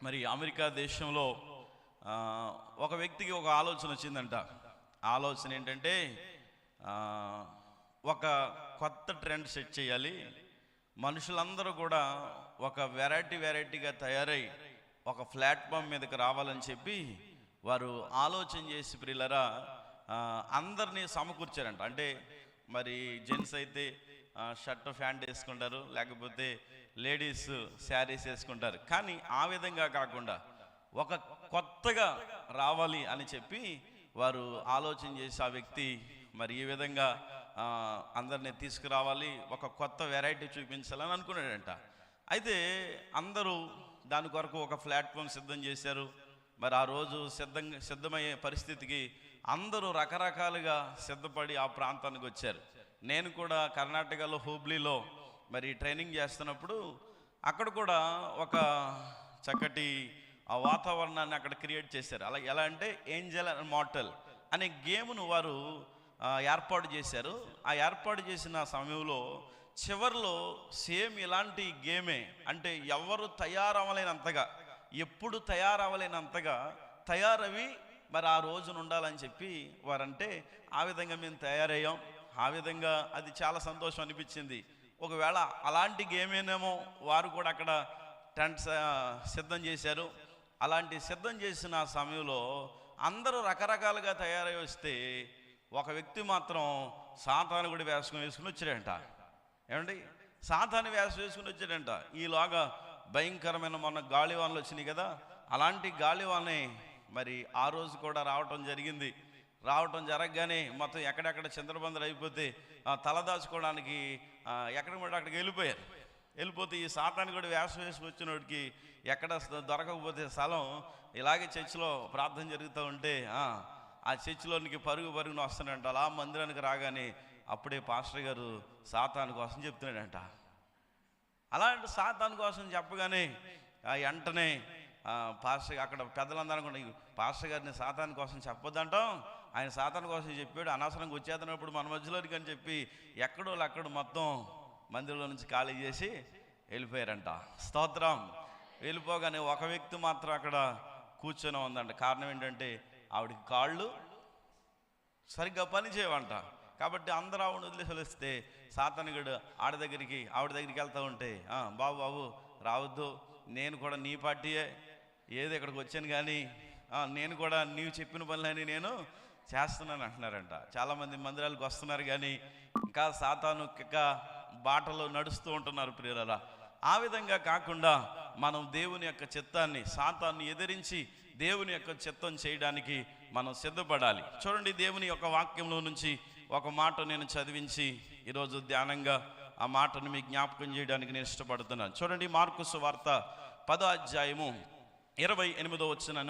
మరి అమెరికా దేశంలో ఒక వ్యక్తికి ఒక ఆలోచన వచ్చిందంట. ఆలోచన ఏంటంటే ఒక కొత్త ట్రెండ్ సెట్ చేయాలి, మనుషులందరూ కూడా ఒక వెరైటీగా తయారై ఒక ప్లాట్ఫామ్ మీదకి రావాలని చెప్పి వారు ఆలోచన చేసి ప్రియులరా అందరినీ సమకూర్చారంట. అంటే మరి జెంట్స్ అయితే షర్ట్ ప్యాంట్ వేసుకుంటారు, లేకపోతే లేడీస్ శారీస్ వేసుకుంటారు. కానీ ఆ విధంగా కాకుండా ఒక కొత్తగా రావాలి అని చెప్పి వారు ఆలోచన చేసి ఆ వ్యక్తి మరి ఈ విధంగా అందరినీ తీసుకురావాలి, ఒక కొత్త వెరైటీ చూపించాలని అనుకున్నాడంట. అయితే అందరూ దాని కొరకు ఒక ప్లాట్ఫామ్ సిద్ధం చేశారు. మరి ఆ రోజు సిద్ధమయ్యే పరిస్థితికి అందరూ రకరకాలుగా సిద్ధపడి ఆ ప్రాంతానికి వచ్చారు. నేను కూడా కర్ణాటకలో హుబ్లీలో మరి ట్రైనింగ్ చేస్తున్నప్పుడు అక్కడ కూడా ఒక చక్కటి ఆ వాతావరణాన్ని అక్కడ క్రియేట్ చేశారు. అలా ఎలా అంటే ఏంజల్ అండ్ మార్టల్ అనే గేమ్ను వారు ఏర్పాటు చేశారు. ఆ ఏర్పాటు చేసిన సమయంలో చివరిలో సేమ్ ఇలాంటి గేమే, అంటే ఎవరు తయారవ్వలేనంతగా, ఎప్పుడు తయారవ్వలేనంతగా తయారవి మరి ఆ రోజున ఉండాలని చెప్పి వారంటే ఆ విధంగా మేము తయారయ్యాం. ఆ విధంగా అది చాలా సంతోషం అనిపించింది. ఒకవేళ అలాంటి గేమేనేమో వారు కూడా అక్కడ టెంట్స్ సిద్ధం చేశారు. అలాంటి సిద్ధం చేసిన సమయంలో అందరూ రకరకాలుగా తయారై వస్తే ఒక వ్యక్తి మాత్రం సాతాను కూడా వేసుకుని వచ్చాడంట. ఏమండి, సాతాను వేసుకుని వచ్చాడంట. ఈలోగా భయంకరమైన మొన్న గాలివానలు వచ్చినాయి కదా, అలాంటి గాలివానే మరి ఆ రోజు కూడా రావటం జరిగింది. రావటం జరగగానే మొత్తం ఎక్కడెక్కడ చంద్రబందరు అయిపోతే తలదాచుకోవడానికి అక్కడికి వెళ్ళిపోతే ఈ సాతాను కూడా వేసుకు వచ్చినోడికి ఎక్కడ దొరకకపోతే స్థలం ఇలాగే చర్చిలో ప్రార్థన జరుగుతూ ఉంటే ఆ చర్చిలోనికి పరుగున వస్తున్నాడంట. అలా మందిరానికి రాగానే అప్పుడే పాస్టర్ గారు సాతాను కోసం చెప్తున్నాడంట. అలాంటి సాతాను కోసం చెప్పగానే వెంటనే పాస్టర్ అక్కడ పెద్దలందరూ కూడా పాస్టర్ గారిని సాతాను కోసం చెప్పొద్దంటాం, ఆయన సాతాను కోసం చెప్పాడు, అనవసరంగా వచ్చేస్తున్నప్పుడు మన మధ్యలోనికి అని చెప్పి ఎక్కడో మొత్తం మందిరంలో నుంచి ఖాళీ చేసి వెళ్ళిపోయారంట. స్తోత్రం. వెళ్ళిపోగానే ఒక వ్యక్తి మాత్రం అక్కడ కూర్చొని ఉందంట. కారణం ఏంటంటే ఆవిడకి కాళ్ళు సరిగ్గా పని చేయవంట. కాబట్టి అందరూ ఆవిడని వదిలేస్తే సాతానుగాడు ఆవిడ దగ్గరికి వెళ్తూ ఉంటే బాబు రావద్దు, నేను కూడా నీ పార్టీయే, ఏదో ఇక్కడికి వచ్చాను కానీ నేను కూడా నీవు చెప్పిన పనులని నేను చేస్తున్నాను అంటున్నారంట. చాలామంది మందిరాలకు వస్తున్నారు కానీ ఇంకా సాతాను బాటలో నడుస్తూ ఉంటున్నారు ప్రియులారా. ఆ విధంగా కాకుండా మనం దేవుని యొక్క చిత్తాన్ని సాతాన్ని ఎదిరించి దేవుని యొక్క చిత్తం చేయడానికి మనం సిద్ధపడాలి. చూడండి, దేవుని యొక్క వాక్యంలో నుంచి ఒక మాట నేను చదివించి ఈరోజు ధ్యానంగా ఆ మాటను మీకు జ్ఞాపకం చేయడానికి నేను ఇష్టపడుతున్నాను. చూడండి, మార్కు సువార్త 10వ అధ్యాయము 28వ వచనం